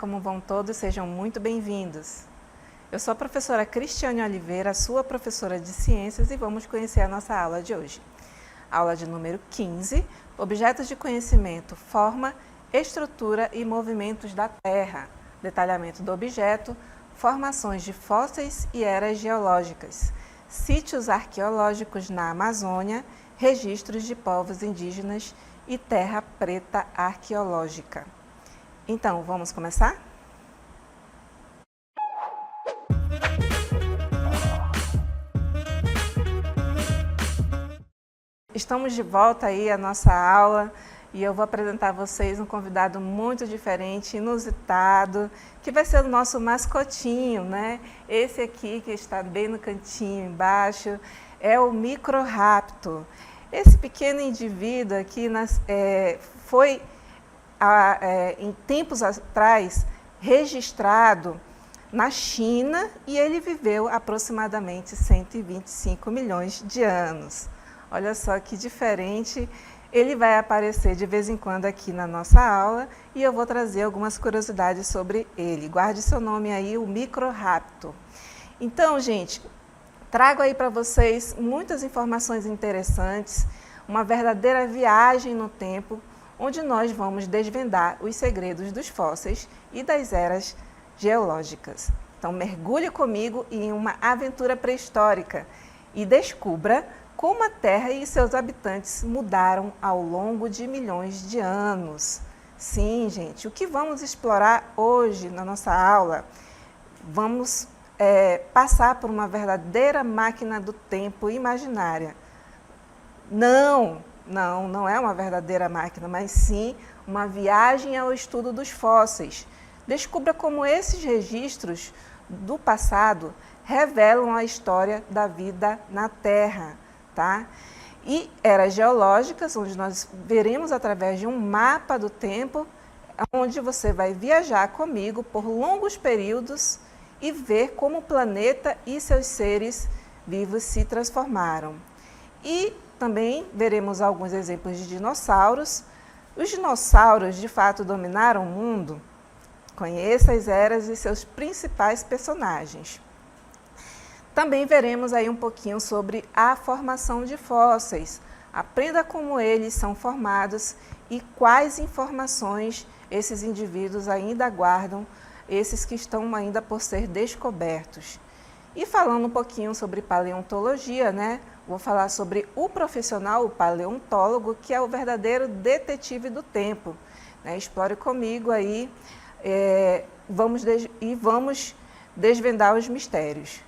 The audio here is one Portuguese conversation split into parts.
como vão todos? Sejam muito bem-vindos. Eu sou a professora Cristiane Oliveira, sua professora de Ciências, e vamos conhecer a nossa aula de hoje. Aula de número 15, Objetos de Conhecimento, Forma, Estrutura e Movimentos da Terra, detalhamento do objeto, formações de fósseis e eras geológicas, sítios arqueológicos na Amazônia, registros de povos indígenas e terra preta arqueológica. Então, vamos começar? Estamos de volta aí à nossa aula e eu vou apresentar a vocês um convidado muito diferente, inusitado, que vai ser o nosso mascotinho, né? Esse aqui que está bem no cantinho embaixo é o Microraptor. Esse pequeno indivíduo aqui foi em tempos atrás registrado na China e ele viveu aproximadamente 125 milhões de anos. Olha só que diferente. Ele vai aparecer de vez em quando aqui na nossa aula e eu vou trazer algumas curiosidades sobre ele. Guarde seu nome aí, o Microraptor. Então, gente, trago aí para vocês muitas informações interessantes, uma verdadeira viagem no tempo, onde nós vamos desvendar os segredos dos fósseis e das eras geológicas. Então, mergulhe comigo em uma aventura pré-histórica e descubra como a Terra e seus habitantes mudaram ao longo de milhões de anos. Sim, gente, o que vamos explorar hoje na nossa aula? Vamos passar por uma verdadeira máquina do tempo imaginária. Não é uma verdadeira máquina, mas sim uma viagem ao estudo dos fósseis. Descubra como esses registros do passado revelam a história da vida na Terra, tá? E eras geológicas, onde nós veremos através de um mapa do tempo, onde você vai viajar comigo por longos períodos e ver como o planeta e seus seres vivos se transformaram. E também veremos alguns exemplos de dinossauros. Os dinossauros, de fato, dominaram o mundo? Conheça as eras e seus principais personagens. Também veremos aí um pouquinho sobre a formação de fósseis. Aprenda como eles são formados e quais informações esses indivíduos ainda guardam, esses que estão ainda por ser descobertos. E falando um pouquinho sobre paleontologia, né? Vou falar sobre o profissional, o paleontólogo, que é o verdadeiro detetive do tempo. Né? Explore comigo aí vamos desvendar os mistérios.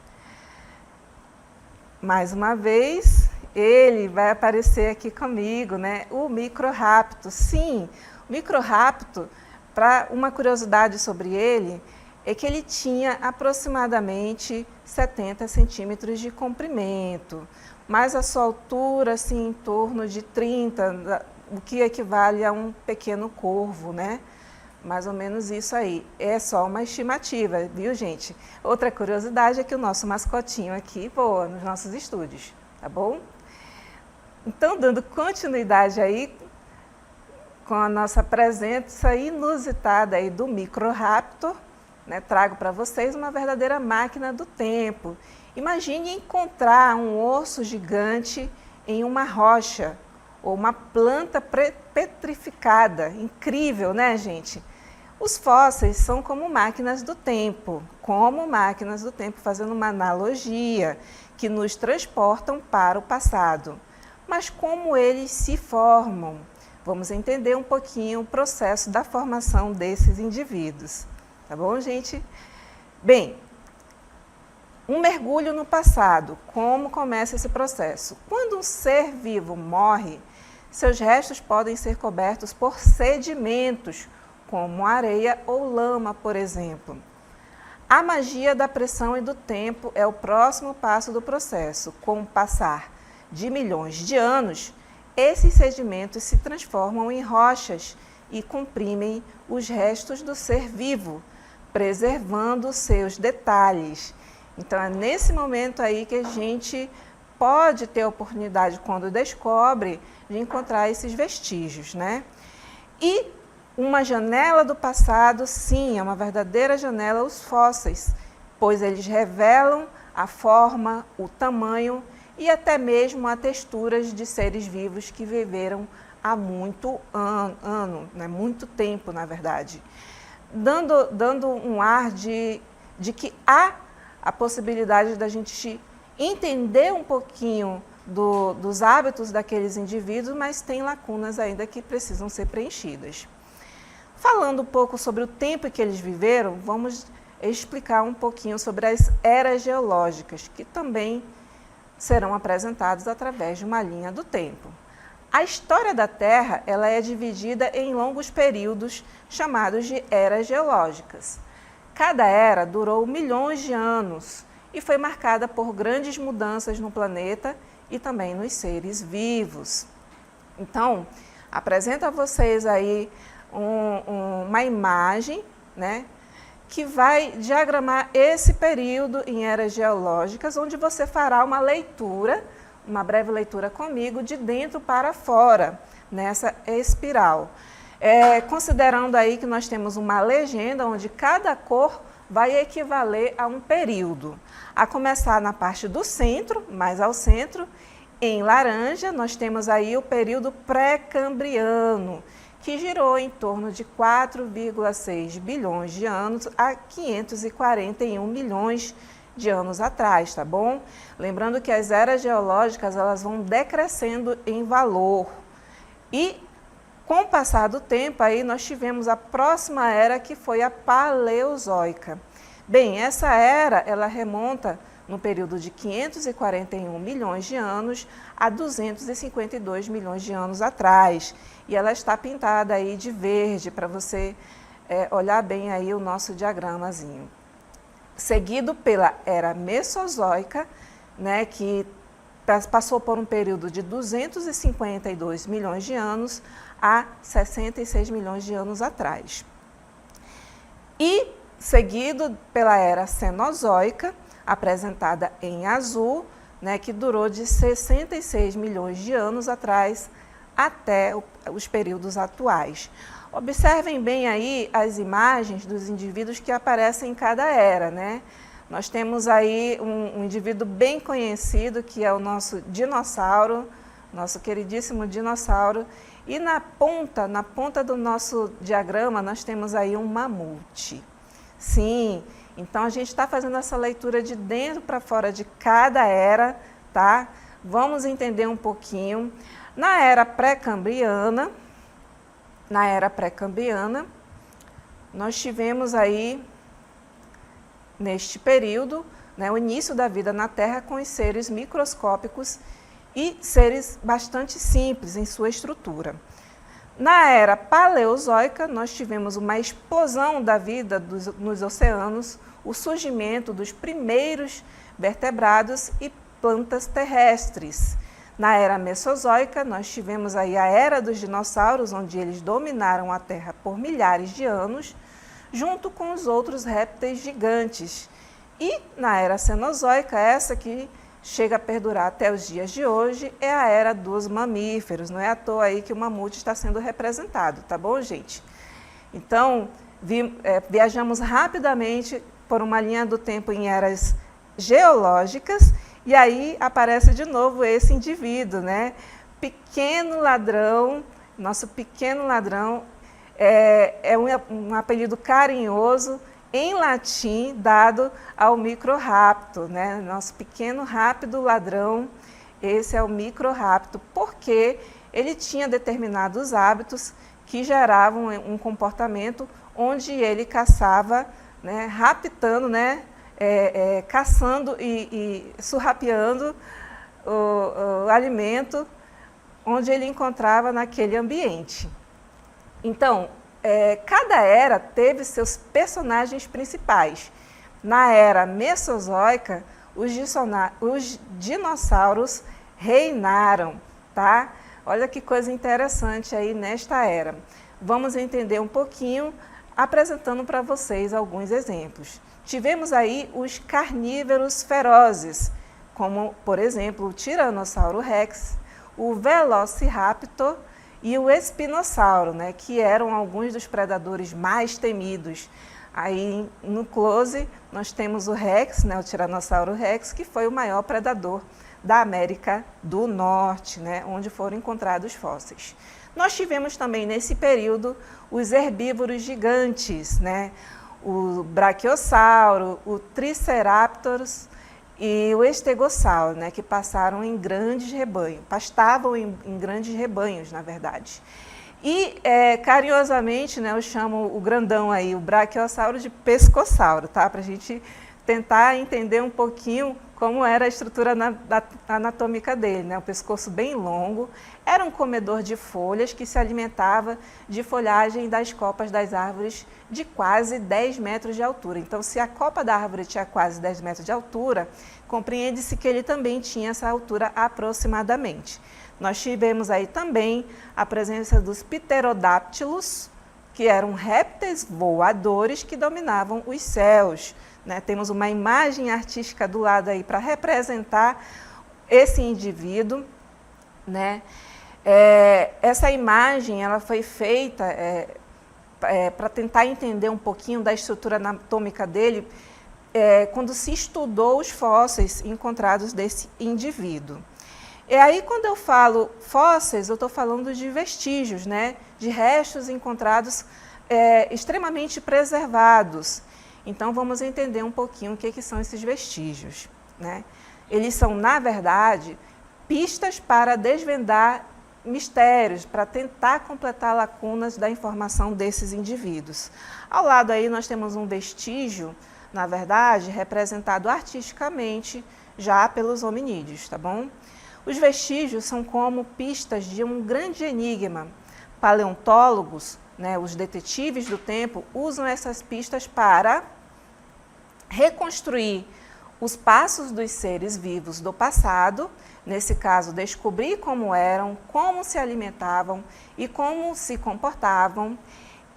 Mais uma vez, ele vai aparecer aqui comigo, né? O Microraptor. Sim, o Microraptor, para uma curiosidade sobre ele, é que ele tinha aproximadamente 70 centímetros de comprimento, mas a sua altura, assim, em torno de 30, o que equivale a um pequeno corvo, né? Mais ou menos isso aí. É só uma estimativa, viu, gente? Outra curiosidade é que o nosso mascotinho aqui voa nos nossos estúdios, tá bom? Então, dando continuidade aí com a nossa presença inusitada aí do Microraptor, né, trago para vocês uma verdadeira máquina do tempo. Imagine encontrar um osso gigante em uma rocha ou uma planta petrificada. Incrível, né, gente? Os fósseis são como máquinas do tempo, fazendo uma analogia, que nos transportam para o passado. Mas como eles se formam? Vamos entender um pouquinho o processo da formação desses indivíduos. Tá bom, gente? Bem, um mergulho no passado. Como começa esse processo? Quando um ser vivo morre, seus restos podem ser cobertos por sedimentos, como areia ou lama, por exemplo. A magia da pressão e do tempo é o próximo passo do processo. Com o passar de milhões de anos, esses sedimentos se transformam em rochas e comprimem os restos do ser vivo, preservando seus detalhes. Então, é nesse momento aí que a gente pode ter a oportunidade, quando descobre, de encontrar esses vestígios, né? E uma janela do passado, sim, é uma verdadeira janela os fósseis, pois eles revelam a forma, o tamanho e até mesmo a texturas de seres vivos que viveram há muito muito tempo, na verdade. Dando um ar de que há a possibilidade da gente entender um pouquinho dos hábitos daqueles indivíduos, mas tem lacunas ainda que precisam ser preenchidas. Falando um pouco sobre o tempo que eles viveram, vamos explicar um pouquinho sobre as eras geológicas, que também serão apresentadas através de uma linha do tempo. A história da Terra ela é dividida em longos períodos chamados de eras geológicas. Cada era durou milhões de anos e foi marcada por grandes mudanças no planeta e também nos seres vivos. Então, apresento a vocês aí uma imagem, né, que vai diagramar esse período em eras geológicas, onde você fará uma leitura, uma breve leitura comigo, de dentro para fora, nessa espiral. Considerando aí que nós temos uma legenda, onde cada cor vai equivaler a um período. A começar na parte do centro, mais ao centro, em laranja, nós temos aí o período pré-cambriano, que girou em torno de 4,6 bilhões de anos a 541 milhões de anos atrás, tá bom? Lembrando que as eras geológicas elas vão decrescendo em valor. E com o passar do tempo, aí nós tivemos a próxima era, que foi a Paleozoica. Bem, essa era ela remonta no período de 541 milhões de anos a 252 milhões de anos atrás. E ela está pintada aí de verde, para você olhar bem aí o nosso diagramazinho. Seguido pela Era Mesozoica, né, que passou por um período de 252 milhões de anos a 66 milhões de anos atrás. E seguido pela Era Cenozoica, apresentada em azul, né, que durou de 66 milhões de anos atrás até os períodos atuais. Observem bem aí as imagens dos indivíduos que aparecem em cada era, né? Nós temos aí um indivíduo bem conhecido, que é o nosso dinossauro, nosso queridíssimo dinossauro, e na ponta do nosso diagrama, nós temos aí um mamute. Sim, então a gente está fazendo essa leitura de dentro para fora de cada era, tá? Vamos entender um pouquinho. Na era pré-cambriana, nós tivemos aí, neste período, né, o início da vida na Terra com os seres microscópicos e seres bastante simples em sua estrutura. Na era paleozoica, nós tivemos uma explosão da vida nos oceanos, o surgimento dos primeiros vertebrados e plantas terrestres. Na era mesozoica, nós tivemos aí a era dos dinossauros, onde eles dominaram a Terra por milhares de anos, junto com os outros répteis gigantes. E na era cenozoica, essa que chega a perdurar até os dias de hoje, é a era dos mamíferos. Não é à toa aí que o mamute está sendo representado, tá bom, gente? Então, viajamos rapidamente por uma linha do tempo em eras geológicas, e aí aparece de novo esse indivíduo, né? Pequeno ladrão, nosso pequeno ladrão é um apelido carinhoso em latim dado ao microraptor, né? Nosso pequeno rápido ladrão, esse é o microraptor, porque ele tinha determinados hábitos que geravam um comportamento onde ele caçava, né, raptando, né, caçando e surrapiando o alimento onde ele encontrava naquele ambiente. Então, cada era teve seus personagens principais. Na era mesozoica, os dinossauros reinaram, tá? Olha que coisa interessante aí nesta era. Vamos entender um pouquinho, apresentando para vocês alguns exemplos. Tivemos aí os carnívoros ferozes, como, por exemplo, o Tiranossauro Rex, o Velociraptor e o espinossauro, né, que eram alguns dos predadores mais temidos. Aí no close nós temos o Rex, né, o Tiranossauro Rex, que foi o maior predador da América do Norte, né, onde foram encontrados fósseis. Nós tivemos também nesse período os herbívoros gigantes, né, o Brachiosauro, o Triceratops e o Estegossauro, né, que passaram em grandes rebanhos, pastavam em grandes rebanhos, na verdade. E, carinhosamente, né, eu chamo o grandão aí, o Brachiosauro, de pescossauro, tá? Para a gente tentar entender um pouquinho como era a estrutura anatômica dele, né? O pescoço bem longo, era um comedor de folhas que se alimentava de folhagem das copas das árvores de quase 10 metros de altura. Então, se a copa da árvore tinha quase 10 metros de altura, compreende-se que ele também tinha essa altura aproximadamente. Nós tivemos aí também a presença dos pterodáctilos, que eram répteis voadores que dominavam os céus, né? Temos uma imagem artística do lado aí para representar esse indivíduo, né? Essa imagem ela foi feita para tentar entender um pouquinho da estrutura anatômica dele, quando se estudou os fósseis encontrados desse indivíduo. E aí, quando eu falo fósseis, eu estou falando de vestígios, né? De restos encontrados extremamente preservados. Então, vamos entender um pouquinho o que são esses vestígios, né? Eles são, na verdade, pistas para desvendar mistérios, para tentar completar lacunas da informação desses indivíduos. Ao lado aí nós temos um vestígio, na verdade, representado artisticamente já pelos hominídeos, tá bom? Os vestígios são como pistas de um grande enigma. Paleontólogos, né, os detetives do tempo, usam essas pistas para reconstruir os passos dos seres vivos do passado, nesse caso, descobrir como eram, como se alimentavam e como se comportavam,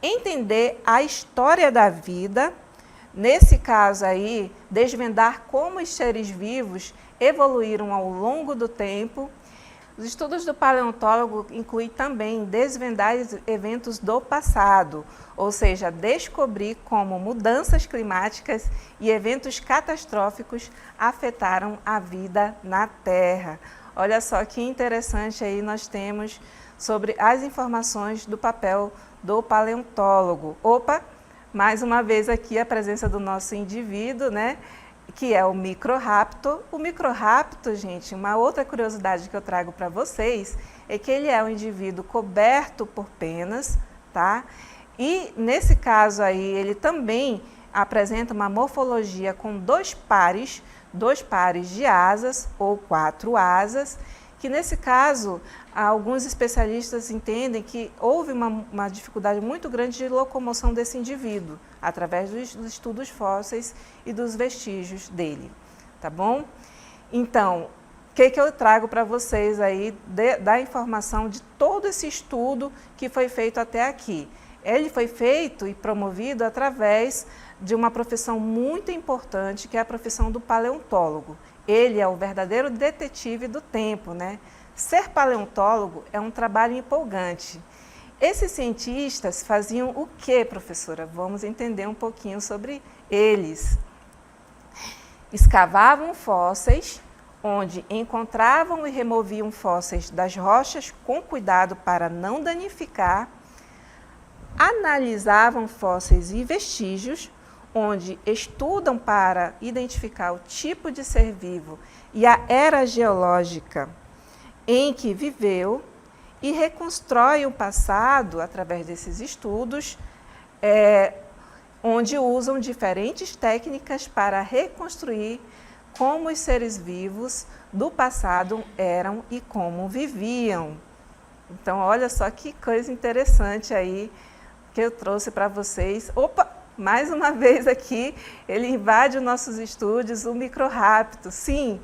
entender a história da vida, nesse caso aí, desvendar como os seres vivos evoluíram ao longo do tempo. Os estudos do paleontólogo incluem também desvendar eventos do passado, ou seja, descobrir como mudanças climáticas e eventos catastróficos afetaram a vida na Terra. Olha só que interessante aí nós temos sobre as informações do papel do paleontólogo. Opa, mais uma vez aqui a presença do nosso indivíduo, né? Que é o Microraptor. O Microraptor, gente, uma outra curiosidade que eu trago para vocês é que ele é um indivíduo coberto por penas, tá? E nesse caso aí ele também apresenta uma morfologia com dois pares de asas ou 4 asas, que nesse caso alguns especialistas entendem que houve uma dificuldade muito grande de locomoção desse indivíduo, através dos estudos fósseis e dos vestígios dele, tá bom? Então, o que eu trago para vocês aí da informação de todo esse estudo que foi feito até aqui? Ele foi feito e promovido através de uma profissão muito importante, que é a profissão do paleontólogo. Ele é o verdadeiro detetive do tempo, né? Ser paleontólogo é um trabalho empolgante. Esses cientistas faziam o que, professora? Vamos entender um pouquinho sobre eles. Escavavam fósseis, onde encontravam e removiam fósseis das rochas com cuidado para não danificar, analisavam fósseis e vestígios, onde estudam para identificar o tipo de ser vivo e a era geológica em que viveu, e reconstrói o passado através desses estudos, onde usam diferentes técnicas para reconstruir como os seres vivos do passado eram e como viviam. Então, olha só que coisa interessante aí que eu trouxe para vocês. Opa! Mais uma vez aqui, ele invade os nossos estúdios, o Microraptor. Sim,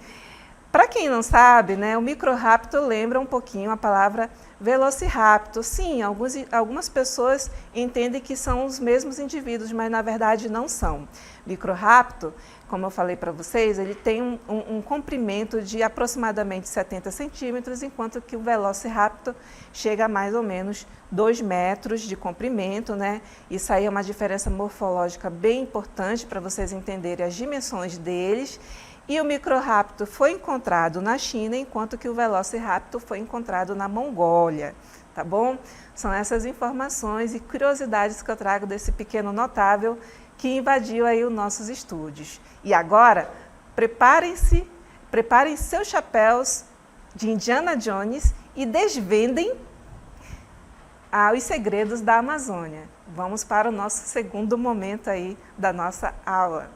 para quem não sabe, né, o Microraptor lembra um pouquinho a palavra Velociraptor. Sim, algumas pessoas entendem que são os mesmos indivíduos, mas na verdade não são. Microraptor como eu falei para vocês, ele tem um comprimento de aproximadamente 70 centímetros, enquanto que o Velociraptor chega a mais ou menos 2 metros de comprimento, né? Isso aí é uma diferença morfológica bem importante para vocês entenderem as dimensões deles. E o Microraptor foi encontrado na China, enquanto que o Velociraptor foi encontrado na Mongólia, tá bom? São essas informações e curiosidades que eu trago desse pequeno notável que invadiu aí os nossos estúdios. E agora, preparem seus chapéus de Indiana Jones e desvendem os segredos da Amazônia. Vamos para o nosso segundo momento aí da nossa aula,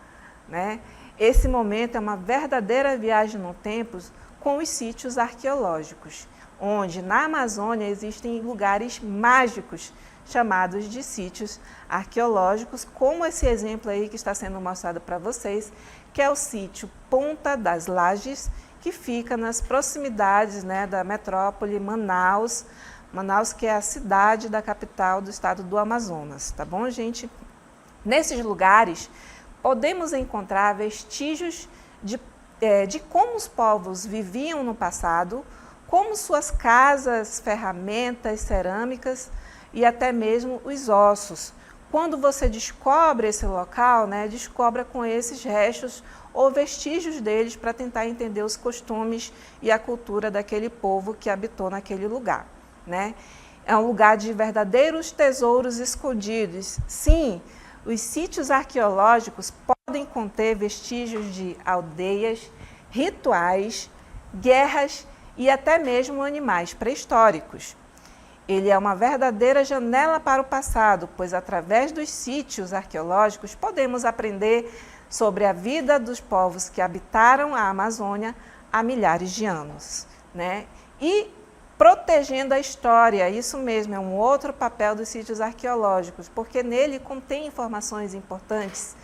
né? Esse momento é uma verdadeira viagem no tempo com os sítios arqueológicos, onde na Amazônia existem lugares mágicos chamados de sítios arqueológicos, como esse exemplo aí que está sendo mostrado para vocês, que é o sítio Ponta das Lajes, que fica nas proximidades, né, da metrópole Manaus, que é a cidade da capital do estado do Amazonas, tá bom, gente? Nesses lugares, podemos encontrar vestígios de como os povos viviam no passado, como suas casas, ferramentas, cerâmicas e até mesmo os ossos. Quando você descobre esse local, né, descobre com esses restos ou vestígios deles para tentar entender os costumes e a cultura daquele povo que habitou naquele lugar, né? É um lugar de verdadeiros tesouros escondidos. Sim, os sítios arqueológicos podem conter vestígios de aldeias, rituais, guerras e até mesmo animais pré-históricos. Ele é uma verdadeira janela para o passado, pois através dos sítios arqueológicos podemos aprender sobre a vida dos povos que habitaram a Amazônia há milhares de anos, né? E protegendo a história, isso mesmo, é um outro papel dos sítios arqueológicos, porque nele contém informações importantes.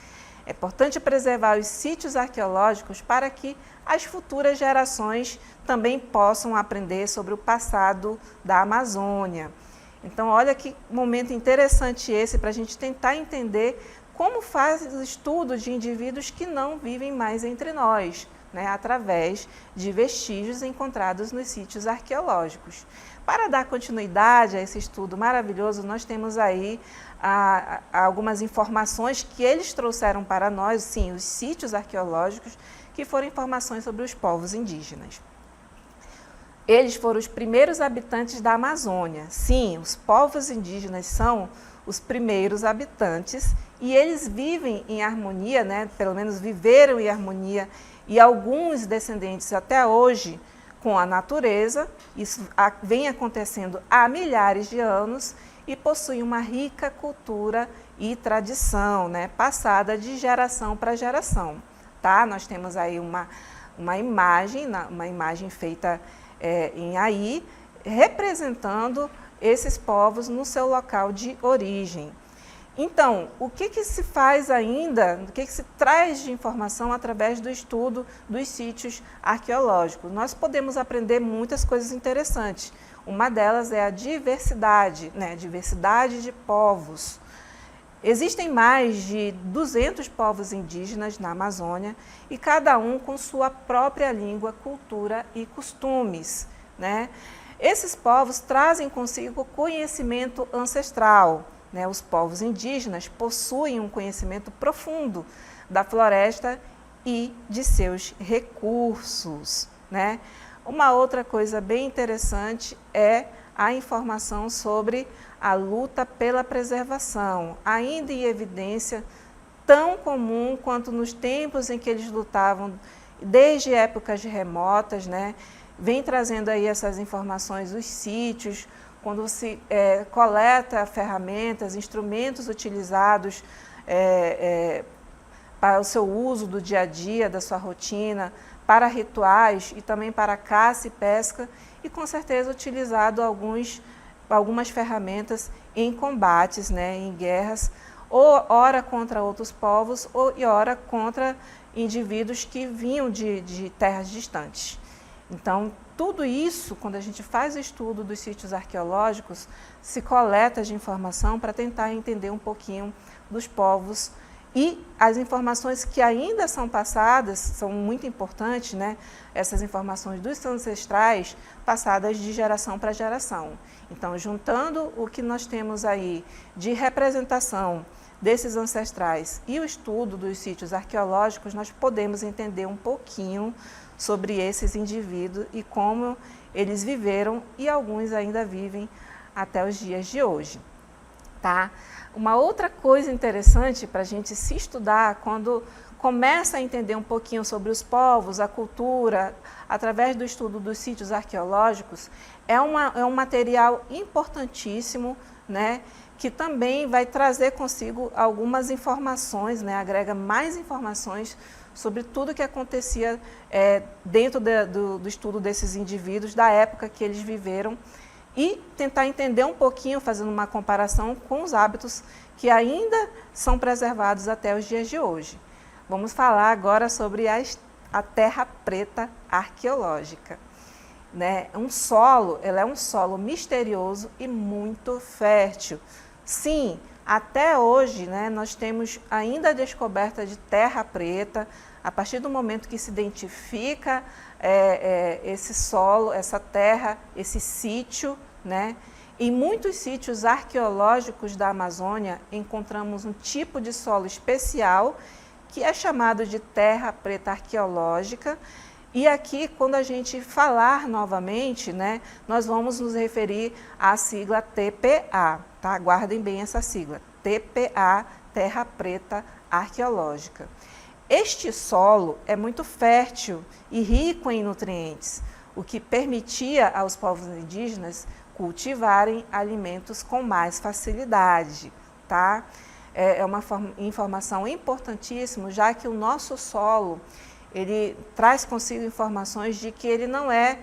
É importante preservar os sítios arqueológicos para que as futuras gerações também possam aprender sobre o passado da Amazônia. Então, olha que momento interessante esse para a gente tentar entender como faz o estudo de indivíduos que não vivem mais entre nós, né, através de vestígios encontrados nos sítios arqueológicos. Para dar continuidade a esse estudo maravilhoso, nós temos aí algumas informações que eles trouxeram para nós, sim, os sítios arqueológicos, que foram informações sobre os povos indígenas. Eles foram os primeiros habitantes da Amazônia. Sim, os povos indígenas são os primeiros habitantes e eles vivem em harmonia, né? Pelo menos viveram em harmonia, e alguns descendentes até hoje com a natureza. Isso vem acontecendo há milhares de anos e possuem uma rica cultura e tradição, né? Passada de geração para geração. Tá? Nós temos aí uma imagem feita em Aí, representando esses povos no seu local de origem. Então, o que se faz ainda, o que se traz de informação através do estudo dos sítios arqueológicos? Nós podemos aprender muitas coisas interessantes. Uma delas é a diversidade, né? Diversidade de povos. Existem mais de 200 povos indígenas na Amazônia e cada um com sua própria língua, cultura e costumes, né? Esses povos trazem consigo conhecimento ancestral, né? Os povos indígenas possuem um conhecimento profundo da floresta e de seus recursos, né? Uma outra coisa bem interessante é a informação sobre a luta pela preservação, ainda em evidência, tão comum quanto nos tempos em que eles lutavam, desde épocas remotas, né? Vem trazendo aí essas informações, os sítios, quando se coleta ferramentas, instrumentos utilizados para o seu uso do dia a dia, da sua rotina, para rituais e também para caça e pesca, e com certeza utilizado algumas ferramentas em combates, né, em guerras, ou ora contra outros povos, e ora contra indivíduos que vinham de terras distantes. Então, tudo isso, quando a gente faz o estudo dos sítios arqueológicos, se coleta de informação para tentar entender um pouquinho dos povos E as informações que ainda são passadas são muito importantes, né? Essas informações dos ancestrais passadas de geração para geração. Então, juntando o que nós temos aí de representação desses ancestrais e o estudo dos sítios arqueológicos, nós podemos entender um pouquinho sobre esses indivíduos e como eles viveram e alguns ainda vivem até os dias de hoje. Tá? Uma outra coisa interessante para a gente se estudar quando começa a entender um pouquinho sobre os povos, a cultura, através do estudo dos sítios arqueológicos, é um material importantíssimo, né, que também vai trazer consigo algumas informações, né, agrega mais informações sobre tudo que acontecia dentro do estudo desses indivíduos, da época que eles viveram, e tentar entender um pouquinho, fazendo uma comparação com os hábitos que ainda são preservados até os dias de hoje. Vamos falar agora sobre a terra preta arqueológica. Né? Ela é um solo misterioso e muito fértil. Sim, até hoje, né, nós temos ainda a descoberta de terra preta, a partir do momento que se identifica esse solo, essa terra, esse sítio, né? Em muitos sítios arqueológicos da Amazônia, encontramos um tipo de solo especial que é chamado de terra preta arqueológica. E aqui, quando a gente falar novamente, né, nós vamos nos referir à sigla TPA, tá? Guardem bem essa sigla, TPA, terra preta arqueológica. Este solo é muito fértil e rico em nutrientes, o que permitia aos povos indígenas cultivarem alimentos com mais facilidade, tá? É uma informação importantíssima, já que o nosso solo, ele traz consigo informações de que ele não é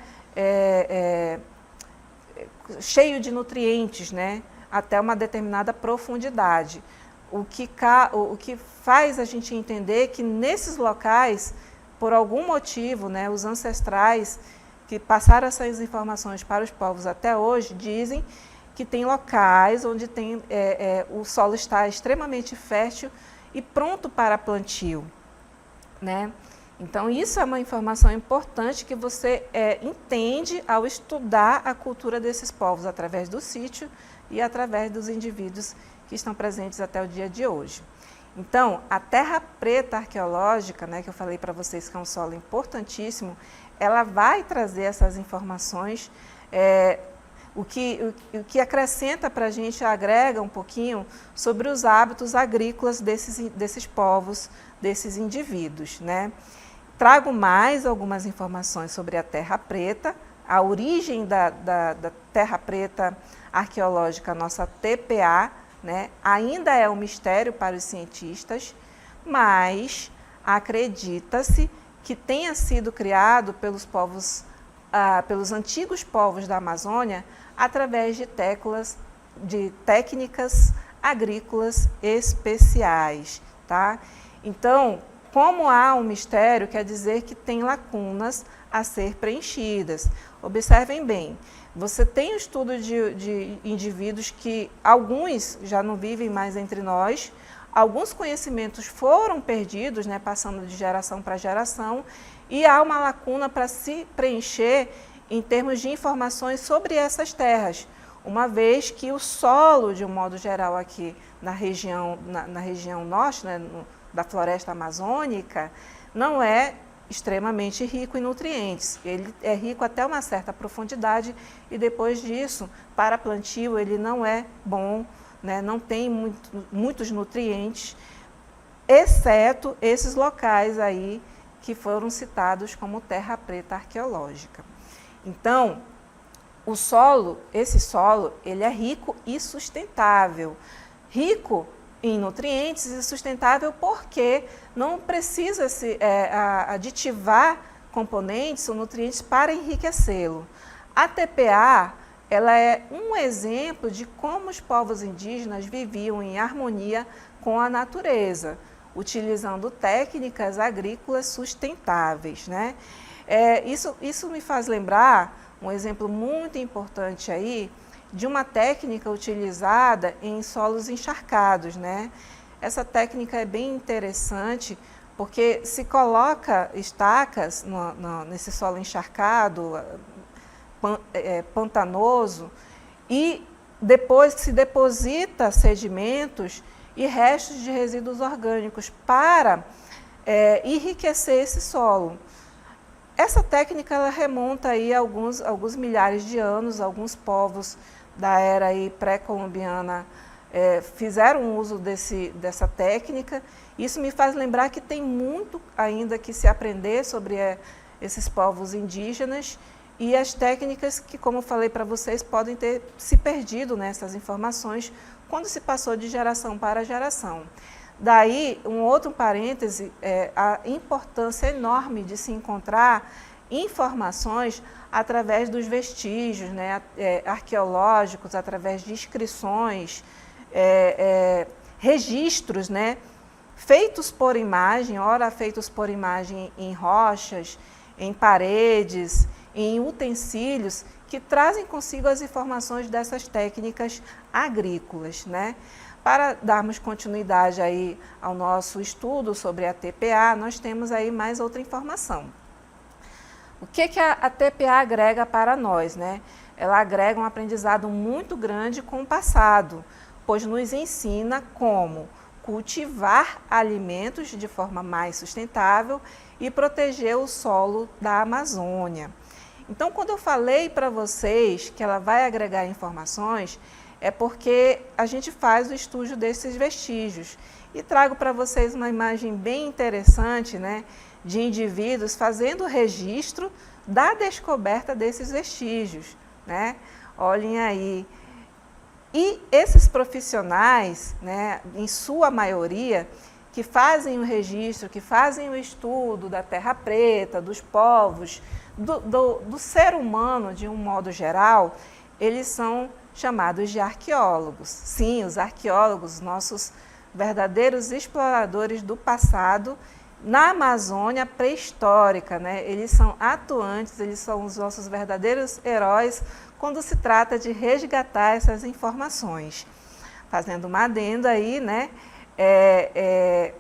cheio de nutrientes, né? Até uma determinada profundidade. O que faz a gente entender que nesses locais, por algum motivo, né, os ancestrais que passaram essas informações para os povos até hoje, dizem que tem locais onde o solo está extremamente fértil e pronto para plantio, né? Então, isso é uma informação importante que você entende ao estudar a cultura desses povos através do sítio e através dos indivíduos que estão presentes até o dia de hoje. Então, a terra preta arqueológica, né, que eu falei para vocês que é um solo importantíssimo, ela vai trazer essas informações, o que acrescenta para a gente, agrega um pouquinho sobre os hábitos agrícolas desses povos, desses indivíduos, né? Trago mais algumas informações sobre a terra preta, a origem da terra preta arqueológica, nossa TPA, né? Ainda é um mistério para os cientistas, mas acredita-se que tenha sido criado pelos antigos povos da Amazônia através de técnicas agrícolas especiais, tá? Então, como há um mistério, quer dizer que tem lacunas a ser preenchidas. Observem bem, você tem o estudo de indivíduos que alguns já não vivem mais entre nós, alguns conhecimentos foram perdidos, né, passando de geração para geração, e há uma lacuna para se preencher em termos de informações sobre essas terras, uma vez que o solo, de um modo geral, aqui na região norte, né, da floresta amazônica, não é extremamente rico em nutrientes. Ele é rico até uma certa profundidade e depois disso, para plantio, ele não é bom, né? Não tem muitos nutrientes, exceto esses locais aí que foram citados como terra preta arqueológica. Então, esse solo, ele é rico e sustentável. Rico em nutrientes e sustentável porque não precisa se aditivar componentes ou nutrientes para enriquecê-lo. A TPA, ela é um exemplo de como os povos indígenas viviam em harmonia com a natureza, utilizando técnicas agrícolas sustentáveis, né? Isso me faz lembrar um exemplo muito importante aí de uma técnica utilizada em solos encharcados, né? Essa técnica é bem interessante porque se coloca estacas nesse solo encharcado, pantanoso, e depois se deposita sedimentos e restos de resíduos orgânicos para enriquecer esse solo. Essa técnica ela remonta aí a alguns milhares de anos. Alguns povos da era pré-colombiana fizeram uso dessa técnica. Isso me faz lembrar que tem muito ainda que se aprender sobre esses povos indígenas e as técnicas que, como falei para vocês, podem ter se perdido nessas informações quando se passou de geração para geração. Daí, um outro parêntese, a importância enorme de se encontrar informações através dos vestígios, né, arqueológicos, através de inscrições, registros, né, feitos por imagem, ora feitos por imagem em rochas, em paredes, em utensílios, que trazem consigo as informações dessas técnicas agrícolas, né? Para darmos continuidade aí ao nosso estudo sobre a TPA, nós temos aí mais outra informação. O que a TPA agrega para nós, né? Ela agrega um aprendizado muito grande com o passado, pois nos ensina como cultivar alimentos de forma mais sustentável e proteger o solo da Amazônia. Então, quando eu falei para vocês que ela vai agregar informações, é porque a gente faz o estudo desses vestígios. E trago para vocês uma imagem bem interessante, né, de indivíduos fazendo o registro da descoberta desses vestígios, né? Olhem aí. E esses profissionais, né, em sua maioria, que fazem o registro, que fazem o estudo da terra preta, dos povos, do ser humano de um modo geral, eles são chamados de arqueólogos. Sim, os arqueólogos, nossos verdadeiros exploradores do passado, na Amazônia pré-histórica, né? Eles são atuantes, eles são os nossos verdadeiros heróis quando se trata de resgatar essas informações. Fazendo uma adenda aí, né?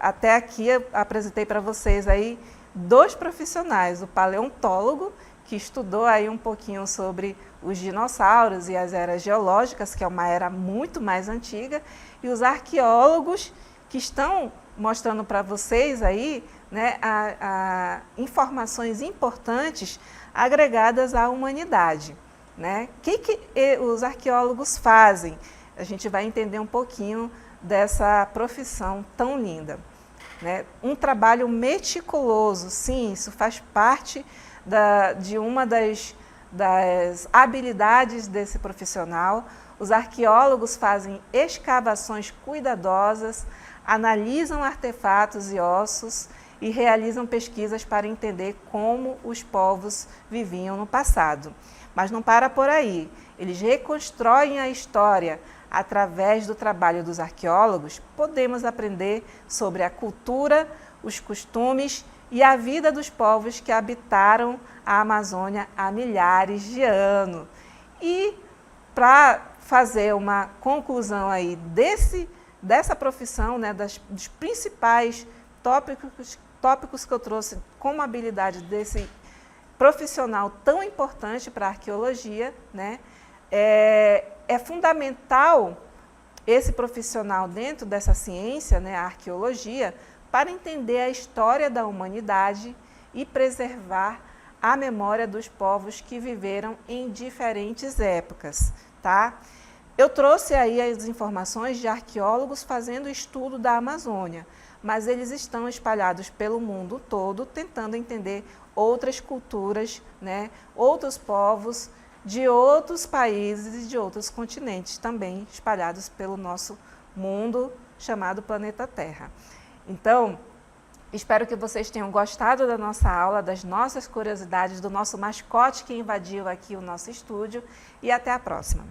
Até aqui eu apresentei para vocês aí 2 profissionais, o paleontólogo, que estudou aí um pouquinho sobre os dinossauros e as eras geológicas, que é uma era muito mais antiga, e os arqueólogos, que estão mostrando para vocês aí, né, informações importantes agregadas à humanidade, né? O que os arqueólogos fazem? A gente vai entender um pouquinho dessa profissão tão linda, né? Um trabalho meticuloso, sim, isso faz parte de uma das habilidades desse profissional. Os arqueólogos fazem escavações cuidadosas, analisam artefatos e ossos e realizam pesquisas para entender como os povos viviam no passado. Mas não para por aí, eles reconstroem a história. Através do trabalho dos arqueólogos, podemos aprender sobre a cultura, os costumes e a vida dos povos que habitaram a Amazônia há milhares de anos. E para fazer uma conclusão aí dessa profissão, né, dos principais tópicos que eu trouxe como habilidade desse profissional tão importante para a arqueologia, né, é fundamental esse profissional dentro dessa ciência, né, a arqueologia, para entender a história da humanidade e preservar a memória dos povos que viveram em diferentes épocas, tá? Eu trouxe aí as informações de arqueólogos fazendo estudo da Amazônia, mas eles estão espalhados pelo mundo todo, tentando entender outras culturas, né, outros povos de outros países e de outros continentes também espalhados pelo nosso mundo chamado planeta Terra. Então, espero que vocês tenham gostado da nossa aula, das nossas curiosidades, do nosso mascote que invadiu aqui o nosso estúdio, e até a próxima.